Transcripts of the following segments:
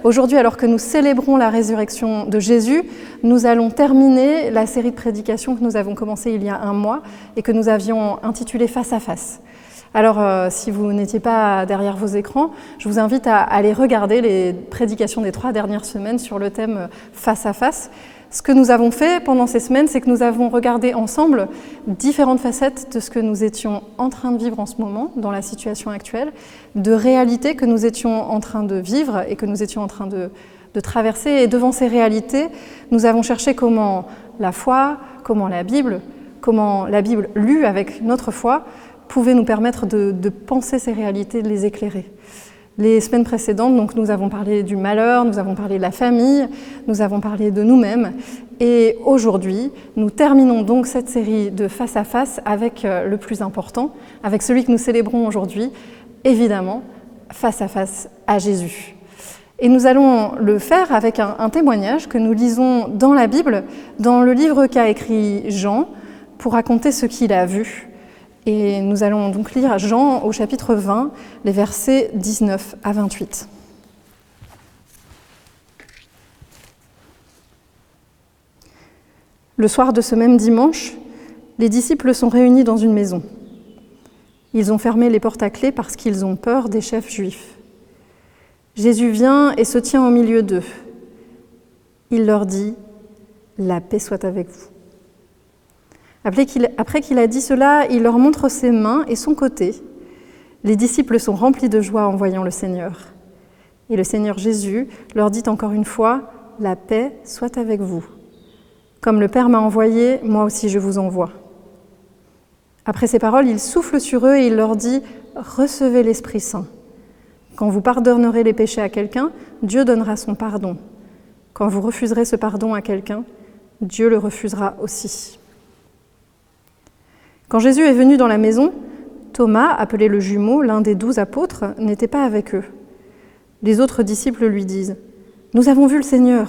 Aujourd'hui, alors que nous célébrons la résurrection de Jésus, nous allons terminer la série de prédications que nous avons commencée il y a un mois et que nous avions intitulée « Face à face ». Alors, si vous n'étiez pas derrière vos écrans, je vous invite à aller regarder les prédications des 3 dernières semaines sur le thème « Face à face ». Ce que nous avons fait pendant ces semaines, c'est que nous avons regardé ensemble différentes facettes de ce que nous étions en train de vivre en ce moment, dans la situation actuelle, de réalités que nous étions en train de vivre et que nous étions en train de traverser. Et devant ces réalités, nous avons cherché comment la foi, comment la Bible lue avec notre foi, pouvait nous permettre de penser ces réalités, de les éclairer. Les semaines précédentes, donc, nous avons parlé du malheur, nous avons parlé de la famille, nous avons parlé de nous-mêmes. Et aujourd'hui, nous terminons donc cette série de face à face avec le plus important, avec celui que nous célébrons aujourd'hui, évidemment, face à Jésus. Et nous allons le faire avec un témoignage que nous lisons dans la Bible, dans le livre qu'a écrit Jean, pour raconter ce qu'il a vu. Et nous allons donc lire Jean au chapitre 20, les versets 19 à 28. Le soir de ce même dimanche, les disciples sont réunis dans une maison. Ils ont fermé les portes à clé parce qu'ils ont peur des chefs juifs. Jésus vient et se tient au milieu d'eux. Il leur dit « La paix soit avec vous ». Après qu'il a dit cela, il leur montre ses mains et son côté. Les disciples sont remplis de joie en voyant le Seigneur. Et le Seigneur Jésus leur dit encore une fois, « La paix soit avec vous. Comme le Père m'a envoyé, moi aussi je vous envoie. » Après ces paroles, il souffle sur eux et il leur dit, « Recevez l'Esprit Saint. Quand vous pardonnerez les péchés à quelqu'un, Dieu donnera son pardon. Quand vous refuserez ce pardon à quelqu'un, Dieu le refusera aussi. » Quand Jésus est venu dans la maison, Thomas, appelé le jumeau, l'un des 12 apôtres, n'était pas avec eux. Les autres disciples lui disent « Nous avons vu le Seigneur !»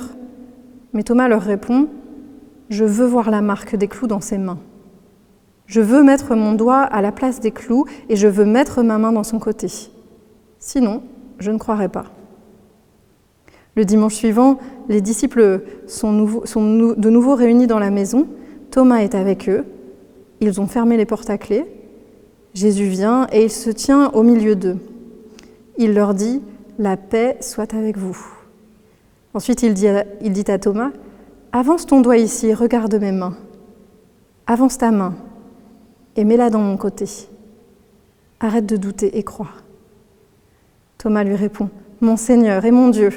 Mais Thomas leur répond « Je veux voir la marque des clous dans ses mains. Je veux mettre mon doigt à la place des clous et je veux mettre ma main dans son côté. Sinon, je ne croirai pas. » Le dimanche suivant, les disciples sont de nouveau réunis dans la maison. Thomas est avec eux. Ils ont fermé les portes à clé. Jésus vient et il se tient au milieu d'eux. Il leur dit « La paix soit avec vous. » Ensuite, il dit à Thomas « Avance ton doigt ici et regarde mes mains. Avance ta main et mets-la dans mon côté. Arrête de douter et crois. » Thomas lui répond « Mon Seigneur et mon Dieu. »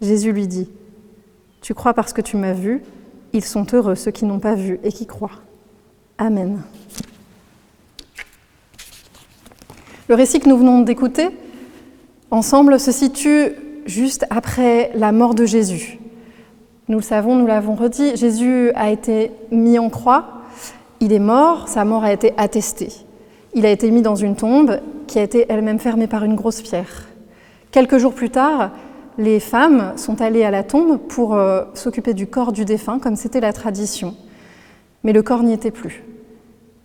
Jésus lui dit « Tu crois parce que tu m'as vu, ils sont heureux ceux qui n'ont pas vu et qui croient. » Amen. Le récit que nous venons d'écouter ensemble se situe juste après la mort de Jésus. Nous le savons, nous l'avons redit, Jésus a été mis en croix, il est mort, sa mort a été attestée. Il a été mis dans une tombe qui a été elle-même fermée par une grosse pierre. Quelques jours plus tard, les femmes sont allées à la tombe pour s'occuper du corps du défunt, comme c'était la tradition. Mais le corps n'y était plus.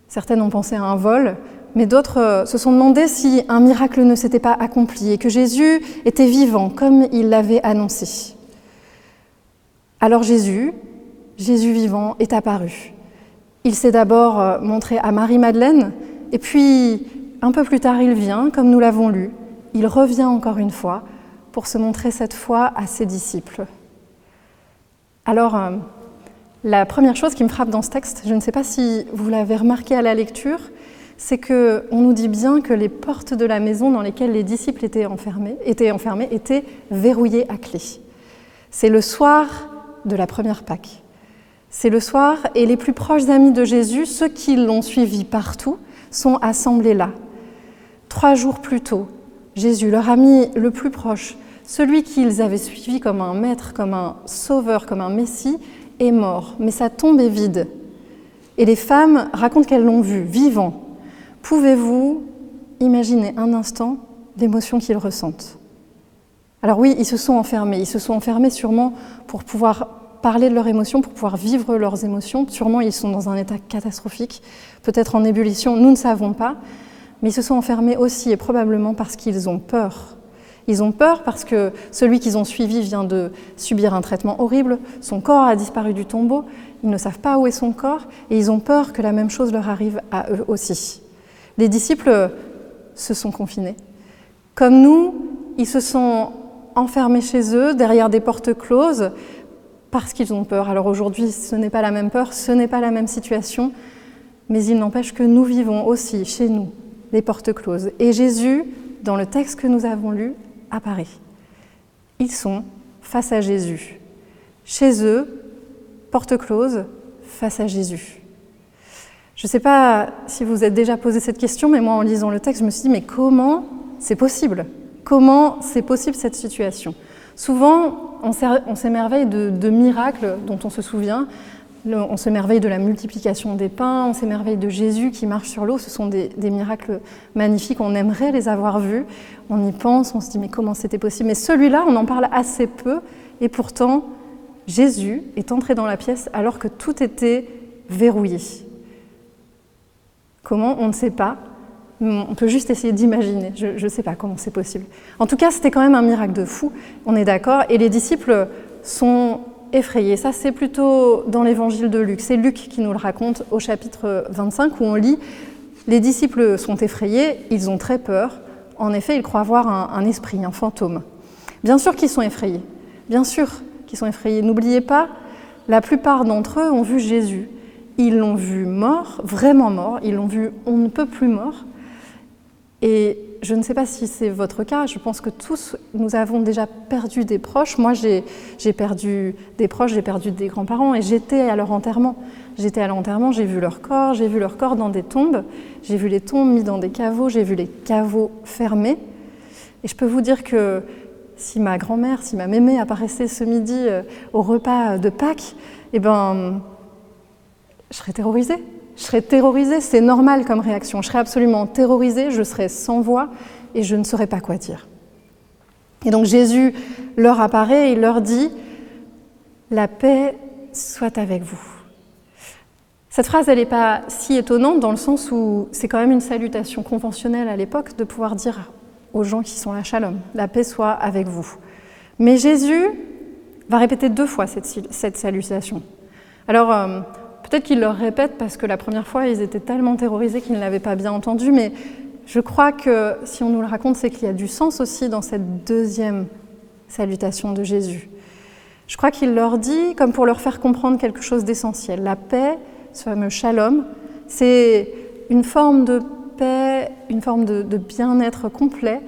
Certaines ont pensé à un vol, mais d'autres se sont demandé si un miracle ne s'était pas accompli et que Jésus était vivant, comme il l'avait annoncé. Alors Jésus vivant, est apparu. Il s'est d'abord montré à Marie-Madeleine, et puis un peu plus tard il vient, comme nous l'avons lu, il revient encore une fois pour se montrer cette fois à ses disciples. Alors, la première chose qui me frappe dans ce texte, je ne sais pas si vous l'avez remarqué à la lecture, c'est qu'on nous dit bien que les portes de la maison dans lesquelles les disciples étaient enfermés étaient verrouillées à clé. C'est le soir de la première Pâque. C'est le soir et les plus proches amis de Jésus, ceux qui l'ont suivi partout, sont assemblés là. 3 jours plus tôt, Jésus, leur ami le plus proche, celui qu'ils avaient suivi comme un maître, comme un sauveur, comme un messie, est mort, mais sa tombe est vide. Et les femmes racontent qu'elles l'ont vu, vivant. Pouvez-vous imaginer un instant l'émotion qu'ils ressentent ? Alors oui, ils se sont enfermés sûrement pour pouvoir parler de leurs émotions, pour pouvoir vivre leurs émotions. Sûrement, ils sont dans un état catastrophique, peut-être en ébullition, nous ne savons pas. Mais ils se sont enfermés aussi et probablement parce qu'ils ont peur. Ils ont peur parce que celui qu'ils ont suivi vient de subir un traitement horrible, son corps a disparu du tombeau, ils ne savent pas où est son corps et ils ont peur que la même chose leur arrive à eux aussi. Les disciples se sont confinés. Comme nous, ils se sont enfermés chez eux, derrière des portes closes, parce qu'ils ont peur. Alors aujourd'hui, ce n'est pas la même peur, ce n'est pas la même situation, mais il n'empêche que nous vivons aussi, chez nous, les portes closes. Et Jésus, dans le texte que nous avons lu, apparaît. Ils sont face à Jésus. Chez eux, porte close, face à Jésus. Je ne sais pas si vous vous êtes déjà posé cette question, mais moi, en lisant le texte, je me suis dit, mais comment c'est possible ? Comment c'est possible cette situation ? Souvent, on s'émerveille de miracles dont on se souvient. On s'émerveille de la multiplication des pains, on s'émerveille de Jésus qui marche sur l'eau. Ce sont des miracles magnifiques, on aimerait les avoir vus. On y pense, on se dit mais comment c'était possible ? Mais celui-là, on en parle assez peu. Et pourtant, Jésus est entré dans la pièce alors que tout était verrouillé. Comment ? On ne sait pas. On peut juste essayer d'imaginer. Je ne sais pas comment c'est possible. En tout cas, c'était quand même un miracle de fou, on est d'accord. Et les disciples sont effrayés. Ça, c'est plutôt dans l'évangile de Luc. C'est Luc qui nous le raconte au chapitre 25 où on lit « Les disciples sont effrayés, ils ont très peur. En effet, ils croient voir un esprit, un fantôme. » Bien sûr qu'ils sont effrayés. Bien sûr qu'ils sont effrayés. N'oubliez pas, la plupart d'entre eux ont vu Jésus. Ils l'ont vu mort, vraiment mort. Ils l'ont vu on ne peut plus mort. Et je ne sais pas si c'est votre cas, je pense que tous, nous avons déjà perdu des proches. Moi, j'ai perdu des proches, j'ai perdu des grands-parents et j'étais à leur enterrement. J'étais à l'enterrement, j'ai vu leur corps dans des tombes, j'ai vu les tombes mis dans des caveaux, j'ai vu les caveaux fermés. Et je peux vous dire que si ma grand-mère, si ma mémé apparaissait ce midi au repas de Pâques, eh ben, je serais terrorisée. Je serais terrorisée, c'est normal comme réaction. Je serais absolument terrorisée, je serais sans voix et je ne saurais pas quoi dire. Et donc Jésus leur apparaît et il leur dit « La paix soit avec vous ». Cette phrase, elle n'est pas si étonnante dans le sens où c'est quand même une salutation conventionnelle à l'époque de pouvoir dire aux gens qui sont là « Shalom, la paix soit avec vous ». Mais Jésus va répéter 2 fois cette salutation. Alors, peut-être qu'il leur répète parce que la première fois, ils étaient tellement terrorisés qu'ils ne l'avaient pas bien entendu, mais je crois que si on nous le raconte, c'est qu'il y a du sens aussi dans cette 2e salutation de Jésus. Je crois qu'il leur dit, comme pour leur faire comprendre quelque chose d'essentiel, la paix, ce fameux shalom, c'est une forme de paix, une forme de bien-être complet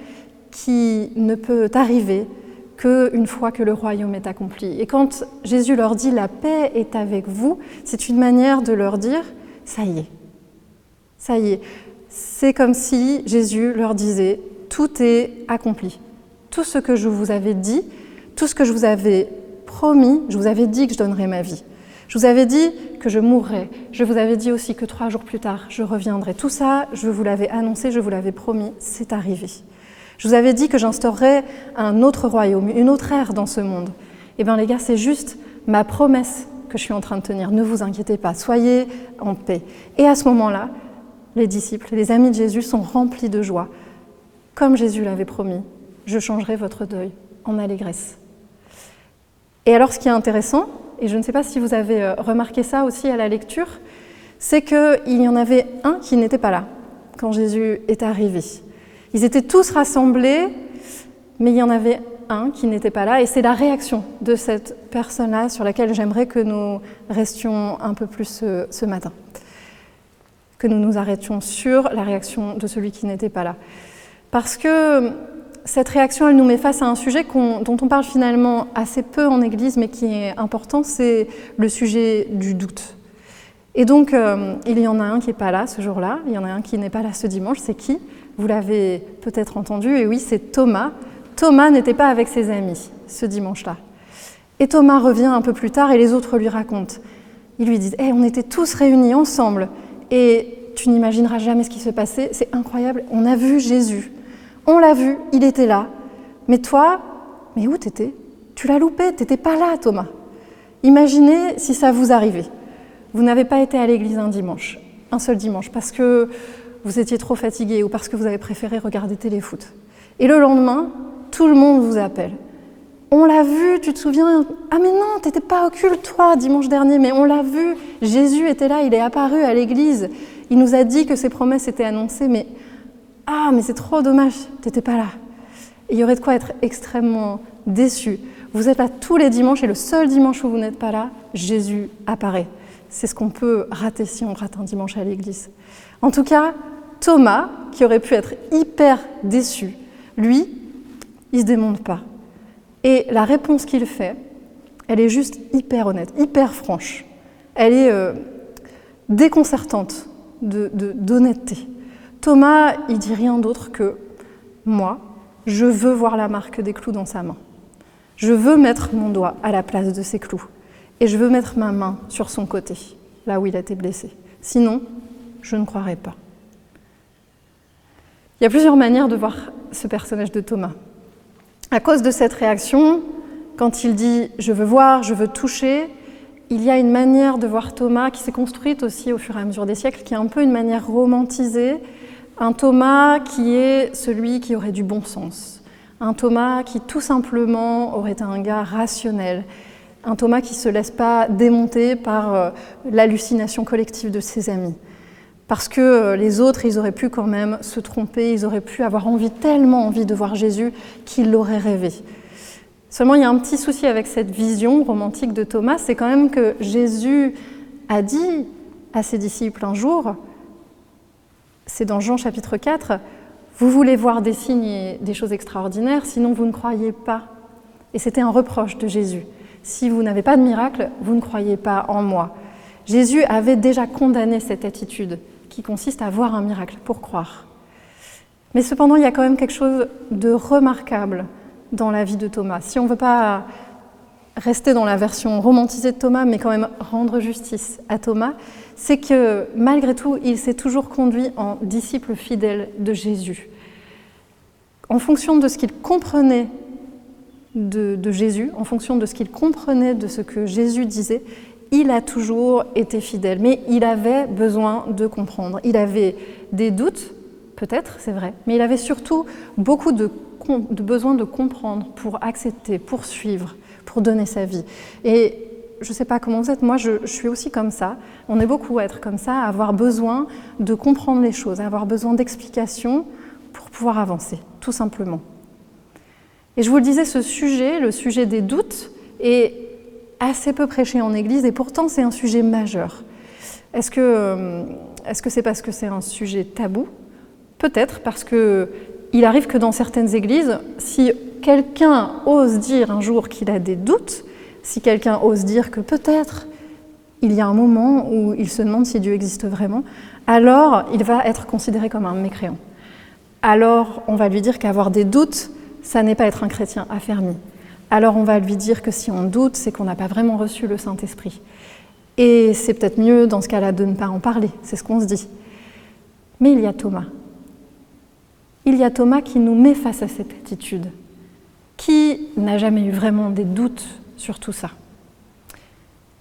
qui ne peut arriver qu'une fois que le royaume est accompli. Et quand Jésus leur dit « la paix est avec vous », c'est une manière de leur dire « ça y est, ça y est ». C'est comme si Jésus leur disait « tout est accompli ». Tout ce que je vous avais dit, tout ce que je vous avais promis, je vous avais dit que je donnerais ma vie. Je vous avais dit que je mourrais. Je vous avais dit aussi que 3 jours plus tard, je reviendrai. Tout ça, je vous l'avais annoncé, je vous l'avais promis, c'est arrivé. Je vous avais dit que j'instaurerais un autre royaume, une autre ère dans ce monde. Eh bien les gars, c'est juste ma promesse que je suis en train de tenir. Ne vous inquiétez pas, soyez en paix. Et à ce moment-là, les disciples, les amis de Jésus sont remplis de joie. Comme Jésus l'avait promis, je changerai votre deuil en allégresse. Et alors ce qui est intéressant, et je ne sais pas si vous avez remarqué ça aussi à la lecture, c'est qu'il y en avait un qui n'était pas là quand Jésus est arrivé. Ils étaient tous rassemblés, mais il y en avait un qui n'était pas là, et c'est la réaction de cette personne-là sur laquelle j'aimerais que nous restions un peu plus ce matin. Que nous nous arrêtions sur la réaction de celui qui n'était pas là. Parce que cette réaction, elle nous met face à un sujet dont on parle finalement assez peu en Église, mais qui est important, c'est le sujet du doute. Et donc, il y en a un qui n'est pas là ce jour-là, il y en a un qui n'est pas là ce dimanche, c'est qui ? Vous l'avez peut-être entendu, et oui, c'est Thomas. Thomas n'était pas avec ses amis ce dimanche-là. Et Thomas revient un peu plus tard et les autres lui racontent. Ils lui disent « on était tous réunis ensemble et tu n'imagineras jamais ce qui se passait, c'est incroyable, on a vu Jésus. On l'a vu, il était là. Mais toi, mais où t'étais ? Tu l'as loupé, t'étais pas là, Thomas. Imaginez si ça vous arrivait. Vous n'avez pas été à l'église un seul dimanche, parce que vous étiez trop fatigué ou parce que vous avez préféré regarder téléfoot. Et le lendemain, tout le monde vous appelle. On l'a vu, tu te souviens? Ah mais non, t'étais pas au culte toi dimanche dernier, mais on l'a vu. Jésus était là, il est apparu à l'église. Il nous a dit que ses promesses étaient annoncées, mais c'est trop dommage, t'étais pas là. Et il y aurait de quoi être extrêmement déçu. Vous êtes là tous les dimanches et le seul dimanche où vous n'êtes pas là, Jésus apparaît. C'est ce qu'on peut rater si on rate un dimanche à l'église. En tout cas, Thomas, qui aurait pu être hyper déçu, lui, il ne se démonte pas. Et la réponse qu'il fait, elle est juste hyper honnête, hyper franche. Elle est déconcertante d'honnêteté. Thomas, il dit rien d'autre que « Moi, je veux voir la marque des clous dans sa main. Je veux mettre mon doigt à la place de ces clous. Et je veux mettre ma main sur son côté, là où il a été blessé. Sinon, je ne croirai pas. » Il y a plusieurs manières de voir ce personnage de Thomas. À cause de cette réaction, quand il dit « je veux voir, je veux toucher », il y a une manière de voir Thomas qui s'est construite aussi au fur et à mesure des siècles, qui est un peu une manière romantisée, un Thomas qui est celui qui aurait du bon sens, un Thomas qui tout simplement aurait été un gars rationnel, un Thomas qui ne se laisse pas démonter par l'hallucination collective de ses amis. Parce que les autres, ils auraient pu quand même se tromper, ils auraient pu avoir tellement envie de voir Jésus qu'ils l'auraient rêvé. Seulement, il y a un petit souci avec cette vision romantique de Thomas, c'est quand même que Jésus a dit à ses disciples un jour, c'est dans Jean chapitre 4, « Vous voulez voir des signes et des choses extraordinaires, sinon vous ne croyez pas. » Et c'était un reproche de Jésus. « Si vous n'avez pas de miracle, vous ne croyez pas en moi. » Jésus avait déjà condamné cette attitude qui consiste à voir un miracle pour croire. Mais cependant, il y a quand même quelque chose de remarquable dans la vie de Thomas. Si on ne veut pas rester dans la version romantisée de Thomas, mais quand même rendre justice à Thomas, c'est que malgré tout, il s'est toujours conduit en disciple fidèle de Jésus. En fonction de ce qu'il comprenait de Jésus, en fonction de ce qu'il comprenait de ce que Jésus disait, il a toujours été fidèle, mais il avait besoin de comprendre. Il avait des doutes, peut-être, c'est vrai, mais il avait surtout beaucoup de besoin de comprendre pour accepter, pour suivre, pour donner sa vie. Et je ne sais pas comment vous êtes, moi je suis aussi comme ça. On est beaucoup à être comme ça, à avoir besoin de comprendre les choses, à avoir besoin d'explications pour pouvoir avancer, tout simplement. Et je vous le disais, ce sujet, le sujet des doutes, est assez peu prêché en Église, et pourtant c'est un sujet majeur. Est-ce que c'est parce que c'est un sujet tabou? Peut-être, parce qu'il arrive que dans certaines églises, si quelqu'un ose dire un jour qu'il a des doutes, si quelqu'un ose dire que peut-être il y a un moment où il se demande si Dieu existe vraiment, alors il va être considéré comme un mécréant. Alors on va lui dire qu'avoir des doutes, ça n'est pas être un chrétien affermi. Alors on va lui dire que si on doute, c'est qu'on n'a pas vraiment reçu le Saint-Esprit. Et c'est peut-être mieux dans ce cas-là de ne pas en parler, c'est ce qu'on se dit. Mais il y a Thomas. Il y a Thomas qui nous met face à cette attitude. Qui n'a jamais eu vraiment des doutes sur tout ça?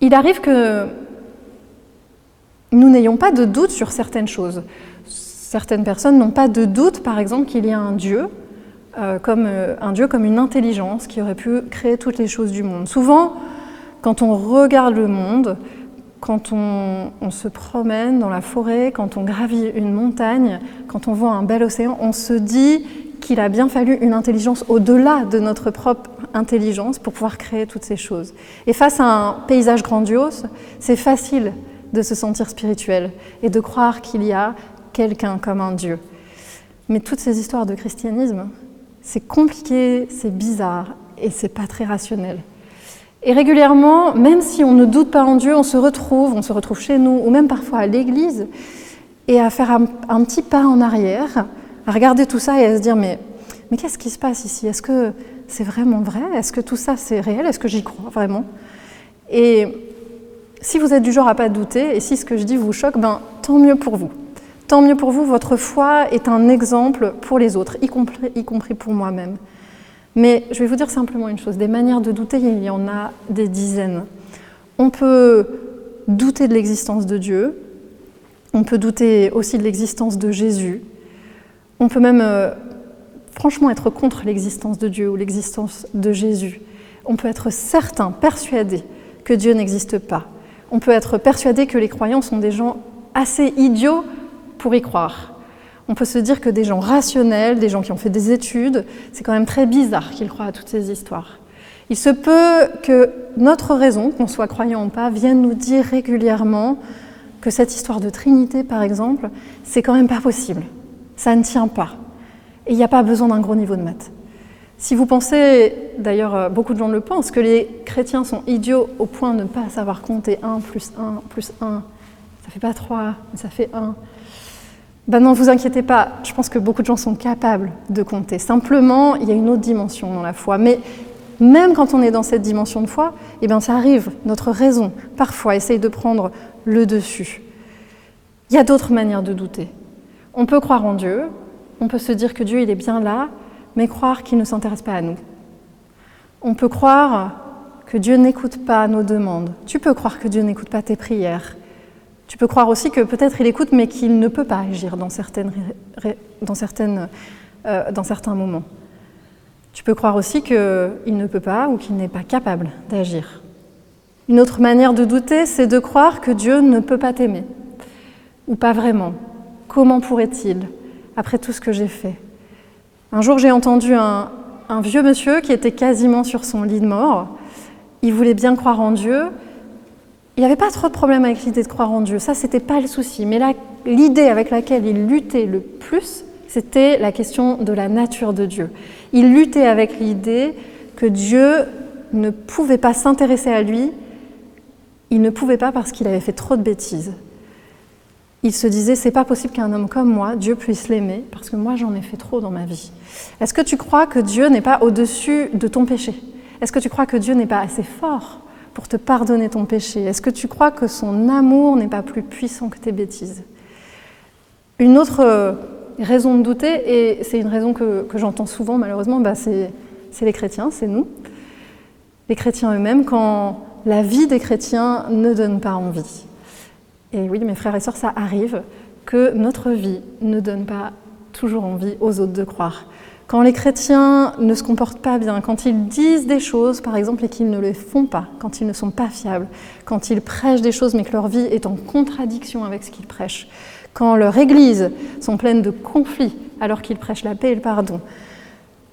Il arrive que nous n'ayons pas de doute sur certaines choses. Certaines personnes n'ont pas de doute, par exemple, qu'il y a un Dieu, comme une intelligence qui aurait pu créer toutes les choses du monde. Souvent, quand on regarde le monde, quand on se promène dans la forêt, quand on gravit une montagne, quand on voit un bel océan, on se dit qu'il a bien fallu une intelligence au-delà de notre propre intelligence pour pouvoir créer toutes ces choses. Et face à un paysage grandiose, c'est facile de se sentir spirituel et de croire qu'il y a quelqu'un comme un Dieu. Mais toutes ces histoires de christianisme, c'est compliqué, c'est bizarre et c'est pas très rationnel. Et régulièrement, même si on ne doute pas en Dieu, on se retrouve chez nous ou même parfois à l'église et à faire un petit pas en arrière, à regarder tout ça et à se dire mais qu'est-ce qui se passe ici? Est-ce que c'est vraiment vrai? Est-ce que tout ça c'est réel? Est-ce que j'y crois vraiment? Et si vous êtes du genre à pas douter et si ce que je dis vous choque, tant mieux pour vous. Tant mieux pour vous, votre foi est un exemple pour les autres, y compris pour moi-même. Mais je vais vous dire simplement une chose, des manières de douter, il y en a des dizaines. On peut douter de l'existence de Dieu, on peut douter aussi de l'existence de Jésus, on peut même franchement être contre l'existence de Dieu ou l'existence de Jésus. On peut être certain, persuadé que Dieu n'existe pas. On peut être persuadé que les croyants sont des gens assez idiots pour y croire. On peut se dire que des gens rationnels, des gens qui ont fait des études, c'est quand même très bizarre qu'ils croient à toutes ces histoires. Il se peut que notre raison, qu'on soit croyant ou pas, vienne nous dire régulièrement que cette histoire de Trinité, par exemple, c'est quand même pas possible. Ça ne tient pas. Et il n'y a pas besoin d'un gros niveau de maths. Si vous pensez, d'ailleurs beaucoup de gens le pensent, que les chrétiens sont idiots au point de ne pas savoir compter 1 plus 1 plus 1, ça fait pas 3, ça fait 1. Ben non, vous inquiétez pas, je pense que beaucoup de gens sont capables de compter. Simplement, il y a une autre dimension dans la foi. Mais même quand on est dans cette dimension de foi, eh bien ça arrive, notre raison, parfois, essaye de prendre le dessus. Il y a d'autres manières de douter. On peut croire en Dieu, on peut se dire que Dieu il est bien là, mais croire qu'il ne s'intéresse pas à nous. On peut croire que Dieu n'écoute pas nos demandes. Tu peux croire que Dieu n'écoute pas tes prières. Tu peux croire aussi que peut-être il écoute, mais qu'il ne peut pas agir dans certains moments. Tu peux croire aussi qu'il ne peut pas ou qu'il n'est pas capable d'agir. Une autre manière de douter, c'est de croire que Dieu ne peut pas t'aimer, ou pas vraiment. Comment pourrait-il, après tout ce que j'ai fait ? Un jour, j'ai entendu un vieux monsieur qui était quasiment sur son lit de mort. Il voulait bien croire en Dieu. Il n'y avait pas trop de problème avec l'idée de croire en Dieu, ça, c'était pas le souci. Mais l'idée avec laquelle il luttait le plus, c'était la question de la nature de Dieu. Il luttait avec l'idée que Dieu ne pouvait pas s'intéresser à lui, il ne pouvait pas parce qu'il avait fait trop de bêtises. Il se disait, c'est pas possible qu'un homme comme moi, Dieu puisse l'aimer, parce que moi j'en ai fait trop dans ma vie. Est-ce que tu crois que Dieu n'est pas au-dessus de ton péché ? Est-ce que tu crois que Dieu n'est pas assez fort pour te pardonner ton péché ? Est-ce que tu crois que son amour n'est pas plus puissant que tes bêtises ? Une autre raison de douter, et c'est une raison que j'entends souvent malheureusement, c'est les chrétiens, c'est nous. Les chrétiens eux-mêmes, quand la vie des chrétiens ne donne pas envie. Et oui, mes frères et sœurs, ça arrive que notre vie ne donne pas toujours envie aux autres de croire. Quand les chrétiens ne se comportent pas bien, quand ils disent des choses, par exemple, et qu'ils ne les font pas, quand ils ne sont pas fiables, quand ils prêchent des choses mais que leur vie est en contradiction avec ce qu'ils prêchent, quand leurs églises sont pleines de conflits alors qu'ils prêchent la paix et le pardon,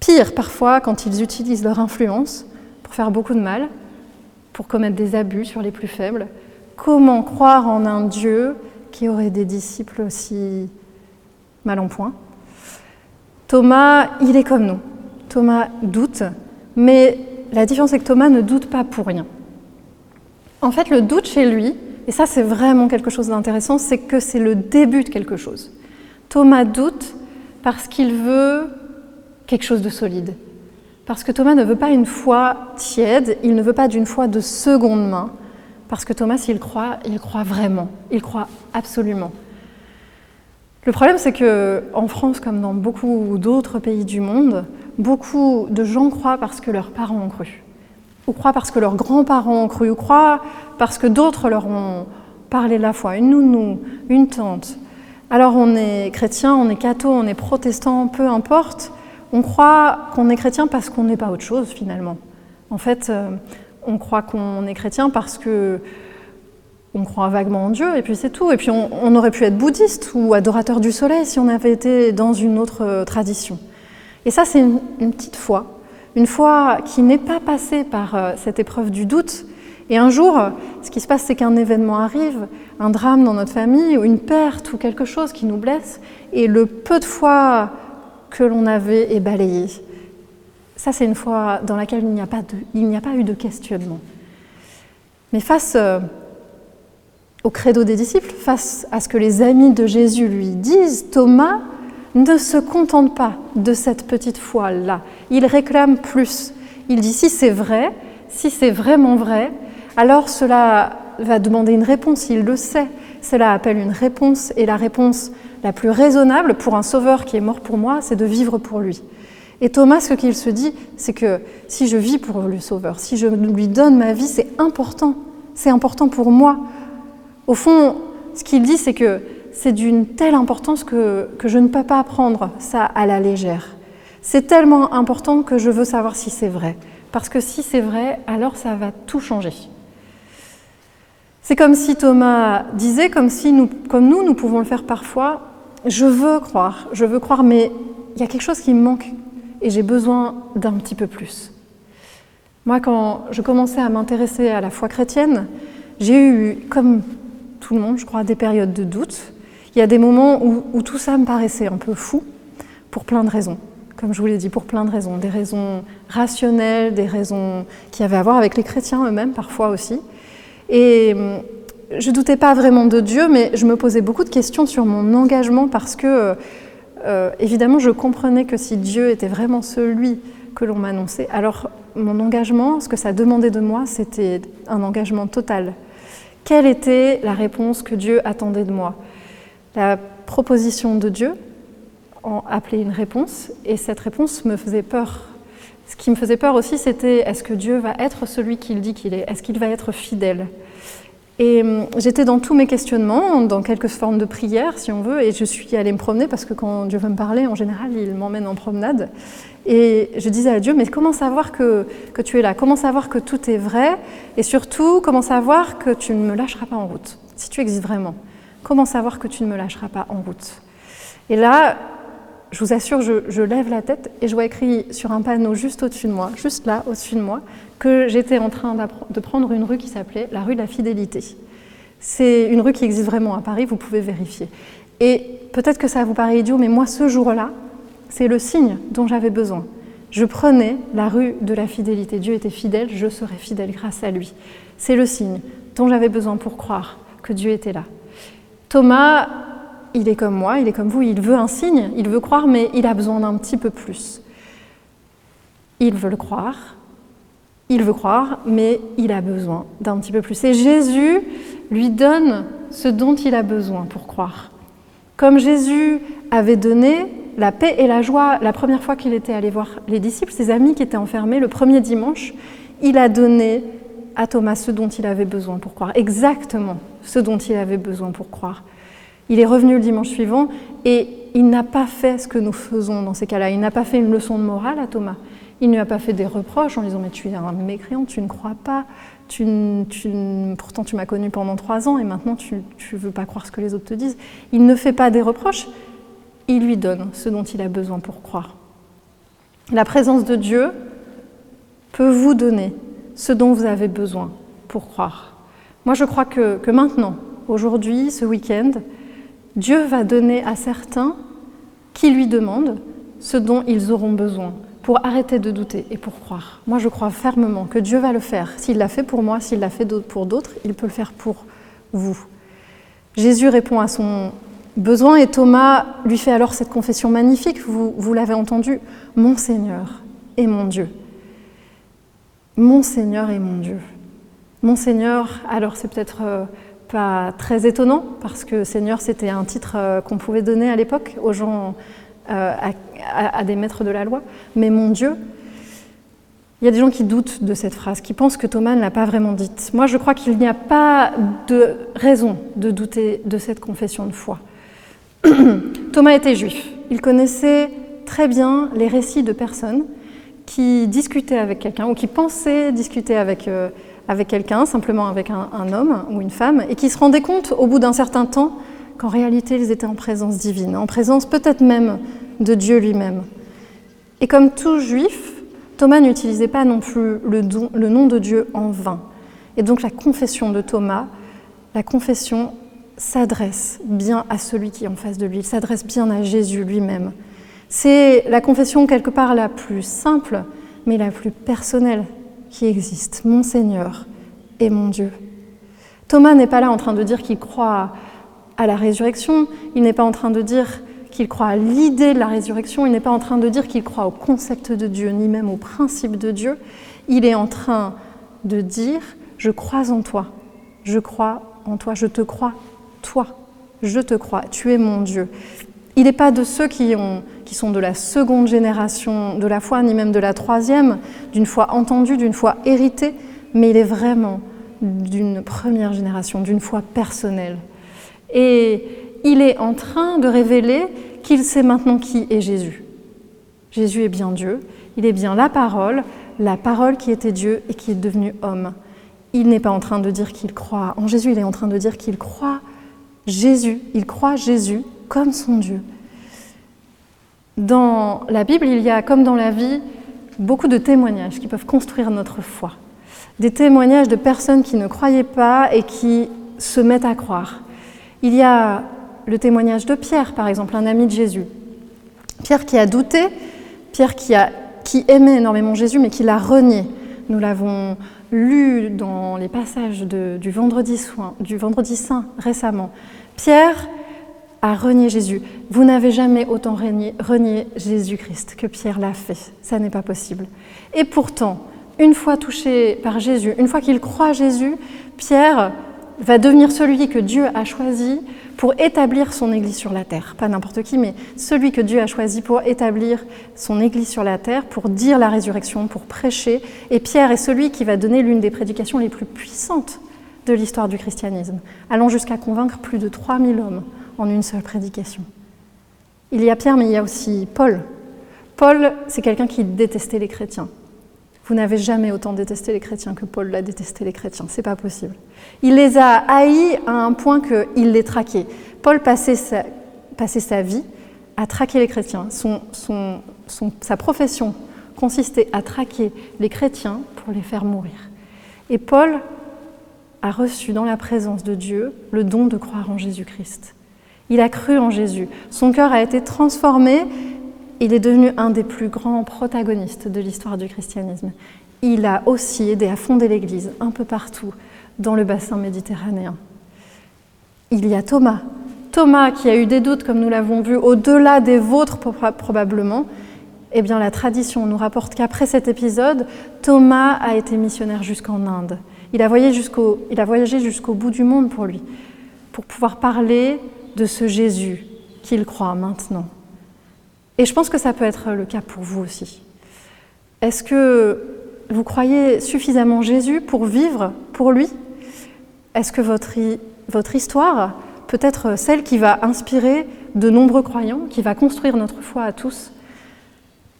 pire parfois quand ils utilisent leur influence pour faire beaucoup de mal, pour commettre des abus sur les plus faibles, comment croire en un Dieu qui aurait des disciples aussi mal en point ? Thomas, il est comme nous. Thomas doute, mais la différence c'est que Thomas ne doute pas pour rien. En fait, le doute chez lui, et ça c'est vraiment quelque chose d'intéressant, c'est que c'est le début de quelque chose. Thomas doute parce qu'il veut quelque chose de solide. Parce que Thomas ne veut pas une foi tiède, il ne veut pas d'une foi de seconde main. Parce que Thomas, s'il croit, il croit vraiment, il croit absolument. Le problème, c'est qu'en France, comme dans beaucoup d'autres pays du monde, beaucoup de gens croient parce que leurs parents ont cru, ou croient parce que leurs grands-parents ont cru, ou croient parce que d'autres leur ont parlé de la foi, une nounou, une tante. Alors on est chrétien, on est catho, on est protestant, peu importe, on croit qu'on est chrétien parce qu'on n'est pas autre chose finalement. En fait, on croit qu'on est chrétien parce que on croit vaguement en Dieu, et puis c'est tout. Et puis on aurait pu être bouddhiste ou adorateur du soleil si on avait été dans une autre tradition. Et ça, c'est une petite foi. Une foi qui n'est pas passée par cette épreuve du doute. Et un jour, ce qui se passe, c'est qu'un événement arrive, un drame dans notre famille, ou une perte, ou quelque chose qui nous blesse, et le peu de foi que l'on avait est balayé. Ça, c'est une foi dans laquelle il n'y a pas eu de questionnement. Mais face au credo des disciples, face à ce que les amis de Jésus lui disent, Thomas ne se contente pas de cette petite foi-là. Il réclame plus. Il dit, si c'est vrai, si c'est vraiment vrai, alors cela va demander une réponse, il le sait. Cela appelle une réponse, et la réponse la plus raisonnable pour un sauveur qui est mort pour moi, c'est de vivre pour lui. Et Thomas, ce qu'il se dit, c'est que si je vis pour le sauveur, si je lui donne ma vie, c'est important pour moi. Au fond, ce qu'il dit, c'est que c'est d'une telle importance que je ne peux pas prendre ça à la légère. C'est tellement important que je veux savoir si c'est vrai. Parce que si c'est vrai, alors ça va tout changer. C'est comme si Thomas disait, comme nous pouvons le faire parfois, je veux croire, mais il y a quelque chose qui me manque et j'ai besoin d'un petit peu plus. Moi, quand je commençais à m'intéresser à la foi chrétienne, j'ai eu, comme tout le monde, je crois, des périodes de doute. Il y a des moments où tout ça me paraissait un peu fou, pour plein de raisons. Comme je vous l'ai dit, pour plein de raisons. Des raisons rationnelles, des raisons qui avaient à voir avec les chrétiens eux-mêmes, parfois aussi. Et je ne doutais pas vraiment de Dieu, mais je me posais beaucoup de questions sur mon engagement parce que, évidemment, je comprenais que si Dieu était vraiment celui que l'on m'annonçait, alors mon engagement, ce que ça demandait de moi, c'était un engagement total. Quelle était la réponse que Dieu attendait de moi? La proposition de Dieu en appelait une réponse, et cette réponse me faisait peur. Ce qui me faisait peur aussi, c'était est-ce que Dieu va être celui qu'il dit qu'il est? Est-ce qu'il va être fidèle? Et j'étais dans tous mes questionnements, dans quelques formes de prière, si on veut, et je suis allée me promener, parce que quand Dieu veut me parler, en général, il m'emmène en promenade. Et je disais à Dieu, mais comment savoir que tu es là? Comment savoir que tout est vrai? Et surtout, comment savoir que tu ne me lâcheras pas en route? Si tu existes vraiment, comment savoir que tu ne me lâcheras pas en route? Et là, je vous assure, je lève la tête et je vois écrit sur un panneau juste au-dessus de moi, juste là, au-dessus de moi, que j'étais en train de prendre une rue qui s'appelait la rue de la Fidélité. C'est une rue qui existe vraiment à Paris, vous pouvez vérifier. Et peut-être que ça vous paraît idiot, mais moi, ce jour-là, c'est le signe dont j'avais besoin. Je prenais la rue de la Fidélité. Dieu était fidèle, je serai fidèle grâce à lui. C'est le signe dont j'avais besoin pour croire que Dieu était là. Thomas, il est comme moi, il est comme vous, il veut un signe, il veut croire, mais il a besoin d'un petit peu plus. Il veut croire, mais il a besoin d'un petit peu plus. Et Jésus lui donne ce dont il a besoin pour croire. Comme Jésus avait donné la paix et la joie la première fois qu'il était allé voir les disciples, ses amis qui étaient enfermés, le premier dimanche, il a donné à Thomas ce dont il avait besoin pour croire, exactement ce dont il avait besoin pour croire. Il est revenu le dimanche suivant et il n'a pas fait ce que nous faisons dans ces cas-là. Il n'a pas fait une leçon de morale à Thomas. Il ne lui a pas fait des reproches en lui disant « mais tu es un mécréant, tu ne crois pas, pourtant tu m'as connu pendant 3 ans et maintenant tu ne veux pas croire ce que les autres te disent ». Il ne fait pas des reproches, il lui donne ce dont il a besoin pour croire. La présence de Dieu peut vous donner ce dont vous avez besoin pour croire. Moi je crois que maintenant, aujourd'hui, ce week-end, Dieu va donner à certains qui lui demandent ce dont ils auront besoin pour arrêter de douter et pour croire. Moi, je crois fermement que Dieu va le faire. S'il l'a fait pour moi, s'il l'a fait pour d'autres, il peut le faire pour vous. Jésus répond à son besoin et Thomas lui fait alors cette confession magnifique, vous l'avez entendu, « Mon Seigneur et mon Dieu ». Mon Seigneur et mon Dieu. Mon Seigneur, alors c'est peut-être pas très étonnant, parce que Seigneur, c'était un titre qu'on pouvait donner à l'époque aux gens, à des maîtres de la loi. Mais mon Dieu, il y a des gens qui doutent de cette phrase, qui pensent que Thomas ne l'a pas vraiment dite. Moi, je crois qu'il n'y a pas de raison de douter de cette confession de foi. Thomas était juif. Il connaissait très bien les récits de personnes qui discutaient avec quelqu'un ou qui pensaient discuter avec quelqu'un, simplement avec un homme ou une femme, et qui se rendaient compte au bout d'un certain temps qu'en réalité ils étaient en présence divine, en présence peut-être même de Dieu lui-même. Et comme tout juif, Thomas n'utilisait pas non plus le nom de Dieu en vain. Et donc la confession de Thomas, la confession s'adresse bien à celui qui est en face de lui, s'adresse bien à Jésus lui-même. C'est la confession quelque part la plus simple, mais la plus personnelle qui existe, mon Seigneur et mon Dieu. Thomas n'est pas là en train de dire qu'il croit à la résurrection, il n'est pas en train de dire qu'il croit à l'idée de la résurrection, il n'est pas en train de dire qu'il croit au concept de Dieu, ni même au principe de Dieu. Il est en train de dire « Je crois en toi, je crois en toi, je te crois, toi, je te crois, tu es mon Dieu ». Il n'est pas de ceux qui sont de la seconde génération de la foi, ni même de la troisième, d'une foi entendue, d'une foi héritée, mais il est vraiment d'une première génération, d'une foi personnelle. Et il est en train de révéler qu'il sait maintenant qui est Jésus. Jésus est bien Dieu, il est bien la parole qui était Dieu et qui est devenu homme. Il n'est pas en train de dire qu'il croit en Jésus, il est en train de dire qu'il croit Jésus, il croit Jésus comme son Dieu. Dans la Bible, il y a, comme dans la vie, beaucoup de témoignages qui peuvent construire notre foi. Des témoignages de personnes qui ne croyaient pas et qui se mettent à croire. Il y a le témoignage de Pierre, par exemple, un ami de Jésus. Pierre qui a douté, Pierre qui aimait énormément Jésus, mais qui l'a renié. Nous l'avons lu dans les passages du Vendredi Saint récemment. Pierre a renié Jésus. Vous n'avez jamais autant renié Jésus-Christ que Pierre l'a fait. Ça n'est pas possible. Et pourtant, une fois touché par Jésus, une fois qu'il croit Jésus, Pierre va devenir celui que Dieu a choisi pour établir son Église sur la terre. Pas n'importe qui, mais celui que Dieu a choisi pour établir son Église sur la terre, pour dire la résurrection, pour prêcher. Et Pierre est celui qui va donner l'une des prédications les plus puissantes de l'histoire du christianisme, allant jusqu'à convaincre plus de 3000 hommes en une seule prédication. Il y a Pierre, mais il y a aussi Paul. Paul, c'est quelqu'un qui détestait les chrétiens. Vous n'avez jamais autant détesté les chrétiens que Paul l'a détesté les chrétiens, c'est pas possible. Il les a haïs à un point qu'il les traquait. Paul passait sa vie à traquer les chrétiens. Sa profession consistait à traquer les chrétiens pour les faire mourir. Et Paul a reçu dans la présence de Dieu le don de croire en Jésus-Christ. Il a cru en Jésus. Son cœur a été transformé. Il est devenu un des plus grands protagonistes de l'histoire du christianisme. Il a aussi aidé à fonder l'Église un peu partout dans le bassin méditerranéen. Il y a Thomas. Thomas qui a eu des doutes, comme nous l'avons vu, au-delà des vôtres probablement. Eh bien, la tradition nous rapporte qu'après cet épisode, Thomas a été missionnaire jusqu'en Inde. Il a voyagé jusqu'au bout du monde pour lui, pour pouvoir parler de ce Jésus qu'il croit maintenant. Et je pense que ça peut être le cas pour vous aussi. Est-ce que vous croyez suffisamment Jésus pour vivre pour lui ? Est-ce que votre histoire peut être celle qui va inspirer de nombreux croyants, qui va construire notre foi à tous ?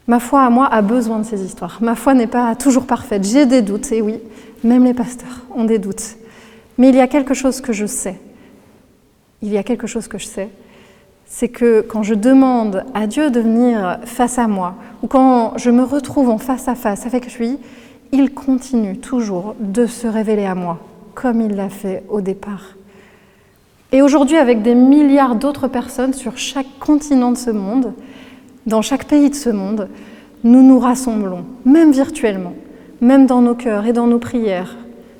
Ma foi à moi a besoin de ces histoires. Ma foi n'est pas toujours parfaite. J'ai des doutes, et oui, même les pasteurs ont des doutes. Mais il y a quelque chose que je sais. C'est que quand je demande à Dieu de venir face à moi, ou quand je me retrouve en face à face avec lui, il continue toujours de se révéler à moi, comme il l'a fait au départ. Et aujourd'hui, avec des milliards d'autres personnes sur chaque continent de ce monde, dans chaque pays de ce monde, nous nous rassemblons, même virtuellement, même dans nos cœurs et dans nos prières.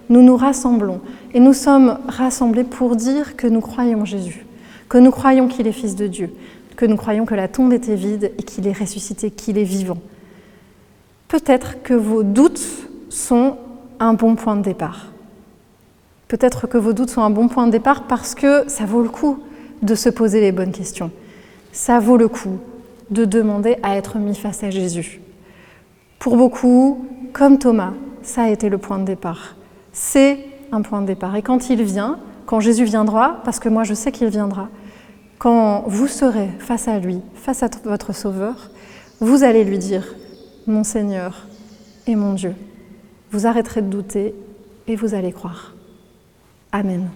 Nous nous rassemblons et nous sommes rassemblés pour dire que nous croyons Jésus, que nous croyons qu'il est Fils de Dieu, que nous croyons que la tombe était vide et qu'il est ressuscité, qu'il est vivant. Peut-être que vos doutes sont un bon point de départ. Peut-être que vos doutes sont un bon point de départ parce que ça vaut le coup de se poser les bonnes questions. Ça vaut le coup de demander à être mis face à Jésus. Pour beaucoup, comme Thomas, ça a été le point de départ. C'est un point de départ. Et quand il vient, quand Jésus viendra, parce que moi je sais qu'il viendra, quand vous serez face à lui, face à votre Sauveur, vous allez lui dire « Mon Seigneur et mon Dieu ». Vous arrêterez de douter et vous allez croire. Amen.